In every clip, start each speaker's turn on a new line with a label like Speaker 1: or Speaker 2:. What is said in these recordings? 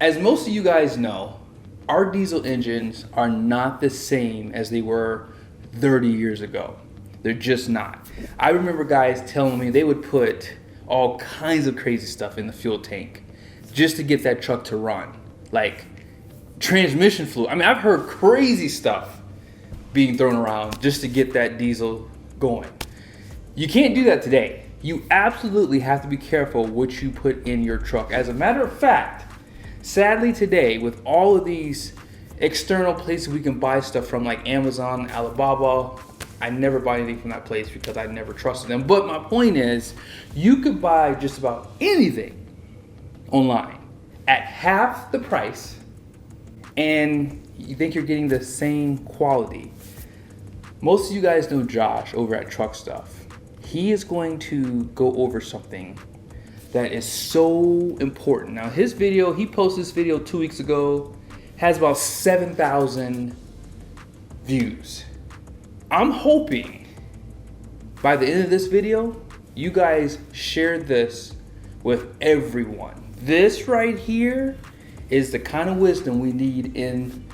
Speaker 1: As most of you guys know, our diesel engines are not the same as they were 30 years ago. They're just not. I remember guys telling me they would put all kinds of crazy stuff in the fuel tank just to get that truck to run. Like transmission fluid. I mean, I've heard crazy stuff being thrown around just to get that diesel going. You can't do that today. You absolutely have to be careful what you put in your truck. As a matter of fact, sadly today, with all of these external places we can buy stuff from, like Amazon, Alibaba, I never buy anything from that place because I never trusted them. But my point is, you could buy just about anything online at half the price and you think you're getting the same quality. Most of you guys know Josh over at Truck Stuff. He is going to go over something that is so important. Now his video, he posted this video 2 weeks ago, has about 7,000 views. I'm hoping by the end of this video, you guys share this with everyone. This right here is the kind of wisdom we need in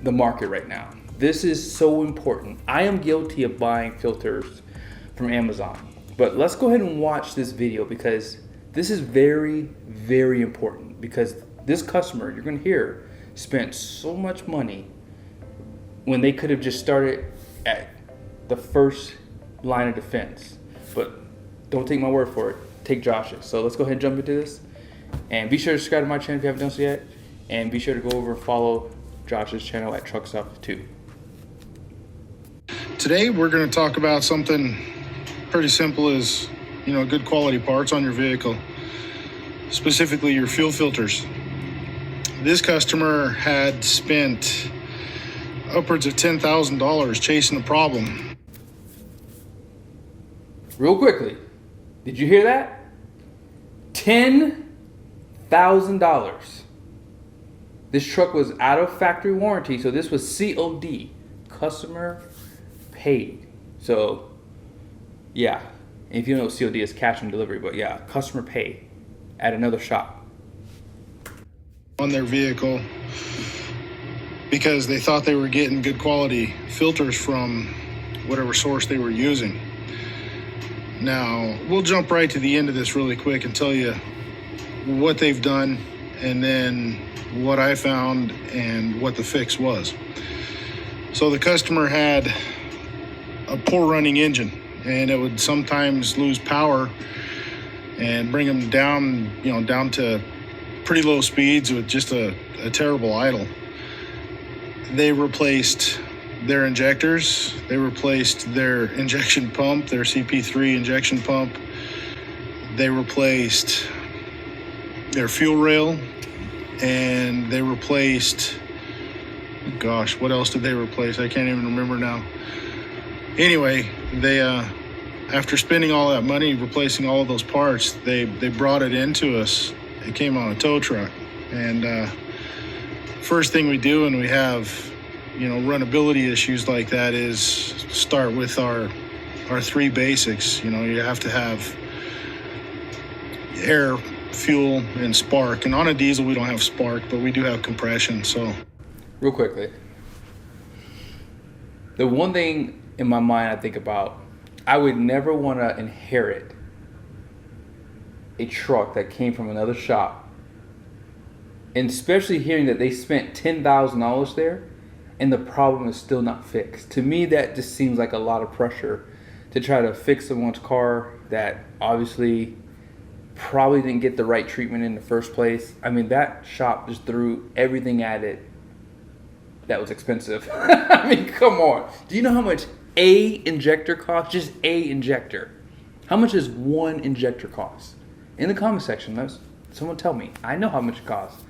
Speaker 1: the market right now. This is so important. I am guilty of buying filters from Amazon, but let's go ahead and watch this video because this is very, very important, because this customer, you're gonna hear, spent so much money when they could have just started at the first line of defense. But don't take my word for it, take Josh's. So let's go ahead and jump into this. And be sure to subscribe to my channel if you haven't done so yet. And be sure to go over and follow Josh's channel at Truck Stuff too.
Speaker 2: Today we're going to talk about something pretty simple as, good quality parts on your vehicle, specifically your fuel filters. This customer had spent upwards of $10,000 chasing the problem.
Speaker 1: Real quickly, did you hear that? $10,000. This truck was out of factory warranty, so this was COD, customer paid. So yeah, if you know what COD is, cash on delivery, but yeah, customer pay at another shop.
Speaker 2: On their vehicle because they thought they were getting good quality filters from whatever source they were using. Now, we'll jump right to the end of this really quick and tell you what they've done and then what I found and what the fix was. So the customer had a poor running engine, and it would sometimes lose power and bring them down, down to pretty low speeds with just a terrible idle. They replaced their injectors, they replaced their injection pump, their CP3 injection pump, they replaced their fuel rail, and they replaced, gosh, what else did they replace? I can't even remember now. Anyway, they after spending all that money replacing all of those parts, they brought it into us. It came on a tow truck, and first thing we do when we have runnability issues like that is start with our three basics. You have to have air, fuel, and spark. And on a diesel we don't have spark, but we do have compression. So
Speaker 1: real quickly, the one thing in my mind I think about, I would never want to inherit a truck that came from another shop, and especially hearing that they spent $10,000 there and the problem is still not fixed. To me, that just seems like a lot of pressure to try to fix someone's car that obviously probably didn't get the right treatment in the first place. I mean, that shop just threw everything at it that was expensive. I mean, come on. Do you know how much a injector costs? Just a injector. How much does one injector cost? In the comment section, someone tell me. I know how much it costs.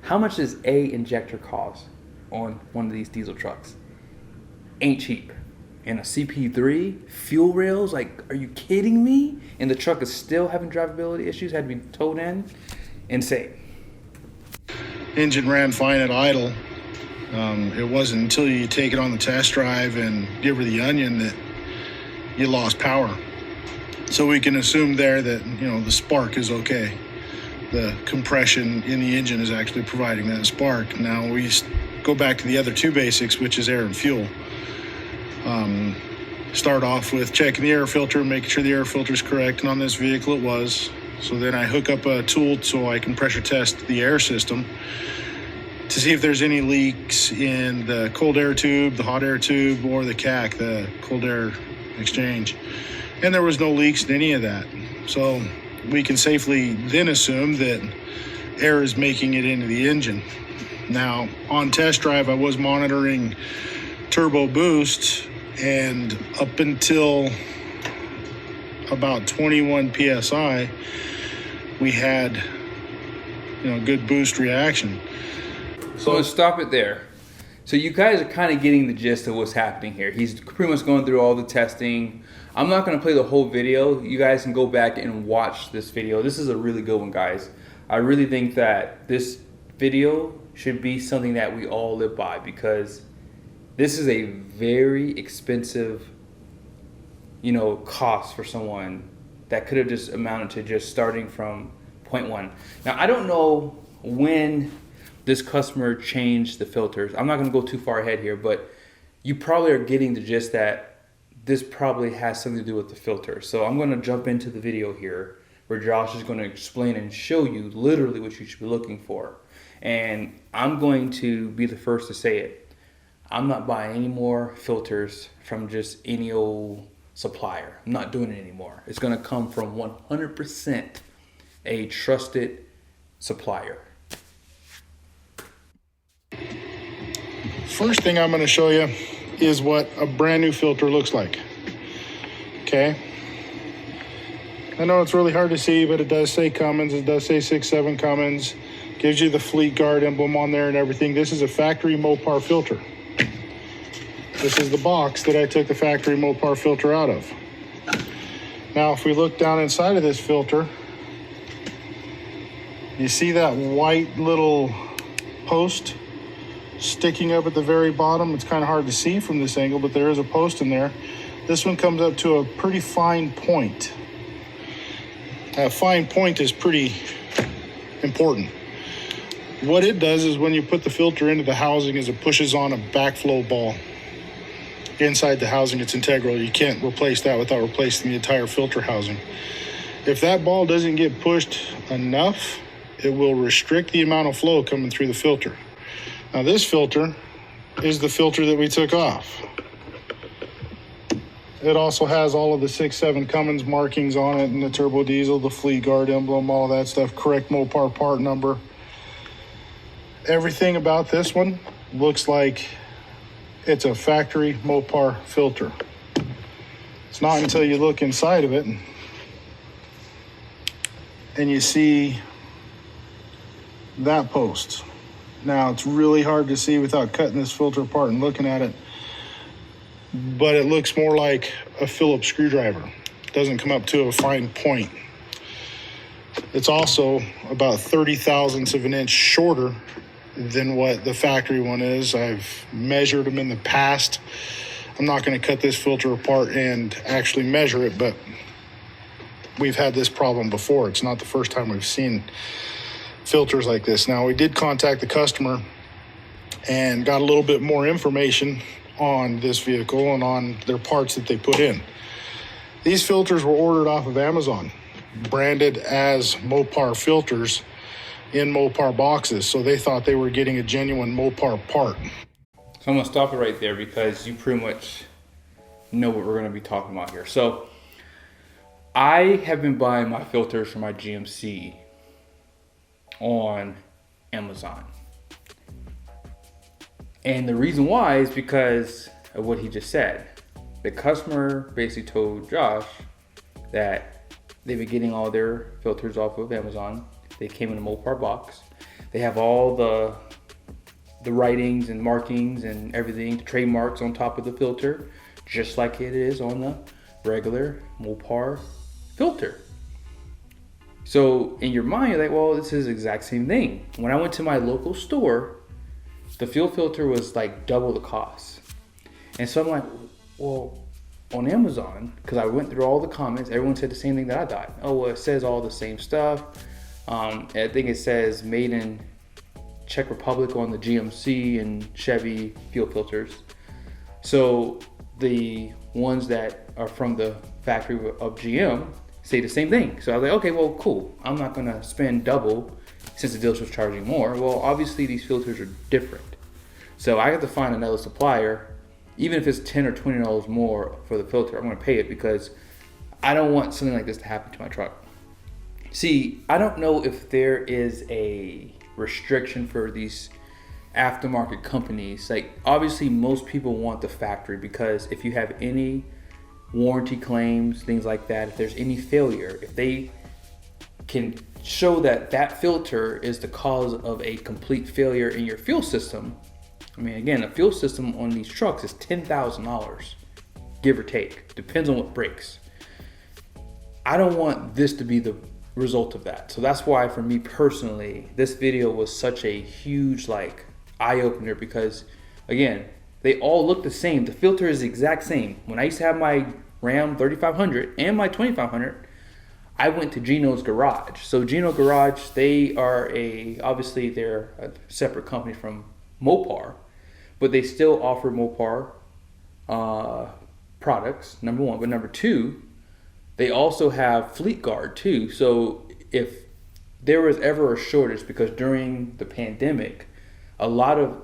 Speaker 1: How much does a injector cost on one of these diesel trucks? Ain't cheap. And a CP3, fuel rails, like, are you kidding me? And the truck is still having drivability issues, had to be towed in. Insane.
Speaker 2: Engine ran fine at idle. It wasn't until you take it on the test drive and give her the onion that you lost power. So we can assume there that, the spark is okay. the compression in the engine is actually providing that spark. Now we go back to the other two basics, which is air and fuel. Start off with checking the air filter, making sure the air filter is correct, and on this vehicle it was. So then I hook up a tool so I can pressure test the air system to see if there's any leaks in the cold air tube, the hot air tube, or the CAC, the cold air exchange. And there was no leaks in any of that. So we can safely then assume that air is making it into the engine. Now, on test drive, I was monitoring turbo boost, and up until about 21 PSI, we had, good boost reaction.
Speaker 1: So let's stop it there. So you guys are kind of getting the gist of what's happening here. He's pretty much going through all the testing. I'm not going to play the whole video. You guys can go back and watch this video. This is a really good one, guys. I really think that this video should be something that we all live by, because this is a very expensive, cost for someone that could have just amounted to just starting from point one. Now, I don't know when this customer changed the filters. I'm not going to go too far ahead here, but you probably are getting the gist that this probably has something to do with the filter. So I'm going to jump into the video here where Josh is going to explain and show you literally what you should be looking for. And I'm going to be the first to say it. I'm not buying any more filters from just any old supplier. I'm not doing it anymore. It's going to come from 100% a trusted supplier.
Speaker 2: First thing I'm going to show you is what a brand new filter looks like. Okay. I know it's really hard to see, but it does say Cummins. It does say 6.7 Cummins. Gives you the Fleet Guard emblem on there and everything. This is a factory Mopar filter. This is the box that I took the factory Mopar filter out of. Now, if we look down inside of this filter, you see that white little post sticking up at the very bottom. It's kind of hard to see from this angle, but there is a post in there. This one comes up to a pretty fine point. A fine point is pretty important. What it does is when you put the filter into the housing is it pushes on a backflow ball inside the housing. It's integral. You can't replace that without replacing the entire filter housing. If that ball doesn't get pushed enough, it will restrict the amount of flow coming through the filter. Now this filter is the filter that we took off. It also has all of the 6.7 Cummins markings on it, and the turbo diesel, the Fleet Guard emblem, all of that stuff, correct Mopar part number. Everything about this one looks like it's a factory Mopar filter. It's not until you look inside of it and you see that post. Now, it's really hard to see without cutting this filter apart and looking at it, but it looks more like a Phillips screwdriver. It doesn't come up to a fine point. It's also about 30 thousandths of an inch shorter than what the factory one is. I've measured them in the past. I'm not going to cut this filter apart and actually measure it, but we've had this problem before. It's not the first time we've seen filters like this. Now, we did contact the customer and got a little bit more information on this vehicle and on their parts that they put in. These filters were ordered off of Amazon, branded as Mopar filters in Mopar boxes, so they thought they were getting a genuine Mopar part.
Speaker 1: So I'm going to stop it right there because you pretty much know what we're going to be talking about here. So I have been buying my filters for my GMC on Amazon. And the reason why is because of what he just said. The customer basically told Josh that they've been getting all their filters off of Amazon. They came in a Mopar box. They have all the writings and markings and everything, the trademarks on top of the filter, just like it is on the regular Mopar filter. So in your mind, you're like, well, this is the exact same thing. When I went to my local store, the fuel filter was like double the cost. And so I'm like, well, on Amazon, because I went through all the comments, everyone said the same thing that I thought. Oh, well, it says all the same stuff. I think it says made in Czech Republic on the GMC and Chevy fuel filters. So the ones that are from the factory of GM say the same thing. So I was like, okay, well, cool. I'm not gonna spend double since the dealership was charging more. Well, obviously these filters are different. So I have to find another supplier, even if it's $10 or $20 more for the filter, I'm gonna pay it because I don't want something like this to happen to my truck. See, I don't know if there is a restriction for these aftermarket companies. Like, obviously most people want the factory because if you have any warranty claims, things like that, if there's any failure, if they can show that that filter is the cause of a complete failure in your fuel system. I mean, again, a fuel system on these trucks is $10,000, give or take, depends on what breaks. I don't want this to be the result of that. So that's why for me personally, this video was such a huge like eye-opener because again, they all look the same. The filter is the exact same. When I used to have my Ram 3500 and my 2500, I went to Gino's Garage. So Gino Garage, they are obviously they're a separate company from Mopar, but they still offer Mopar products, number one. But number two, they also have Fleet Guard too. So if there was ever a shortage, because during the pandemic, a lot of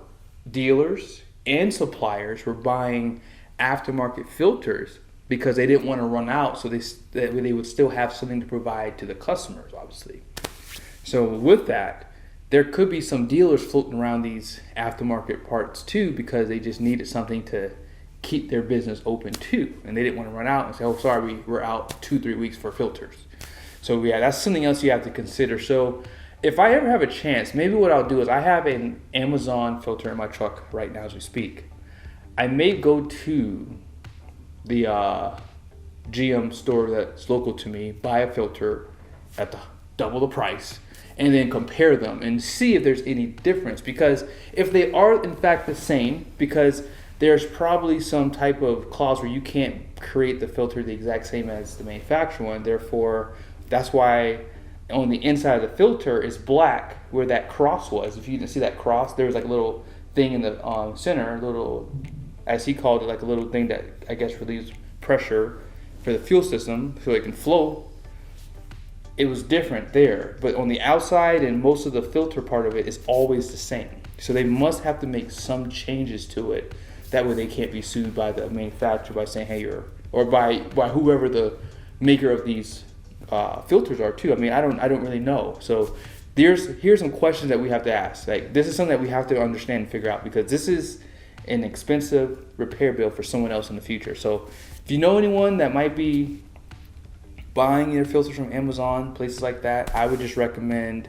Speaker 1: dealers and suppliers were buying aftermarket filters because they didn't want to run out, so they would still have something to provide to the customers, obviously. So with that, there could be some dealers floating around these aftermarket parts too because they just needed something to keep their business open too, and they didn't want to run out and say, oh sorry, we're out 2-3 weeks for filters. So yeah, that's something else you have to consider. So if I ever have a chance, maybe what I'll do is I have an Amazon filter in my truck right now as we speak. I may go to the GM store that's local to me, buy a filter at double the price, and then compare them and see if there's any difference. Because if they are in fact the same, because there's probably some type of clause where you can't create the filter the exact same as the manufacturer one. Therefore, that's why on the inside of the filter is black where that cross was. If you didn't see that cross, there was like a little thing in the center, little, as he called it, like a little thing that I guess relieves pressure for the fuel system so it can flow. It was different there, but on the outside and most of the filter part of it is always the same. So they must have to make some changes to it. That way they can't be sued by the manufacturer by saying, hey, or by whoever the maker of these filters are too. I mean, I don't really know. So here's some questions that we have to ask. Like, this is something that we have to understand and figure out because this is an expensive repair bill for someone else in the future. So if you know anyone that might be buying their filters from Amazon, places like that, I would just recommend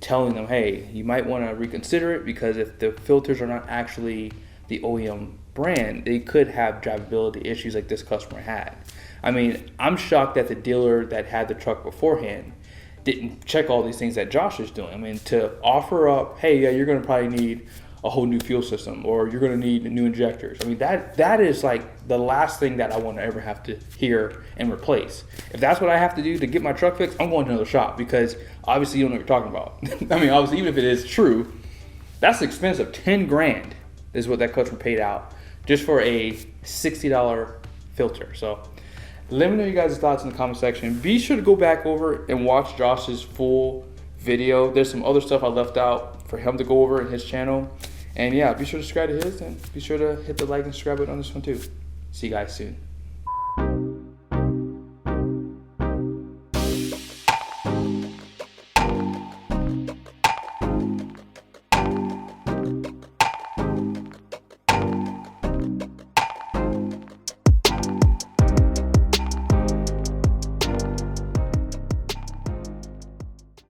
Speaker 1: telling them, hey, you might want to reconsider it because if the filters are not actually the OEM brand, they could have drivability issues like this customer had. I mean, I'm shocked that the dealer that had the truck beforehand didn't check all these things that Josh is doing. I mean, to offer up, hey, yeah, you're going to probably need a whole new fuel system or you're going to need new injectors. I mean, that is like the last thing that I want to ever have to hear and replace. If that's what I have to do to get my truck fixed, I'm going to another shop because obviously you don't know what you're talking about. I mean, obviously, even if it is true, that's expensive. 10 grand is what that customer paid out just for a $60 filter. So let me know you guys' thoughts in the comment section. Be sure to go back over and watch Josh's full video. There's some other stuff I left out for him to go over in his channel. And yeah, be sure to subscribe to his and be sure to hit the like and subscribe button on this one too. See you guys soon.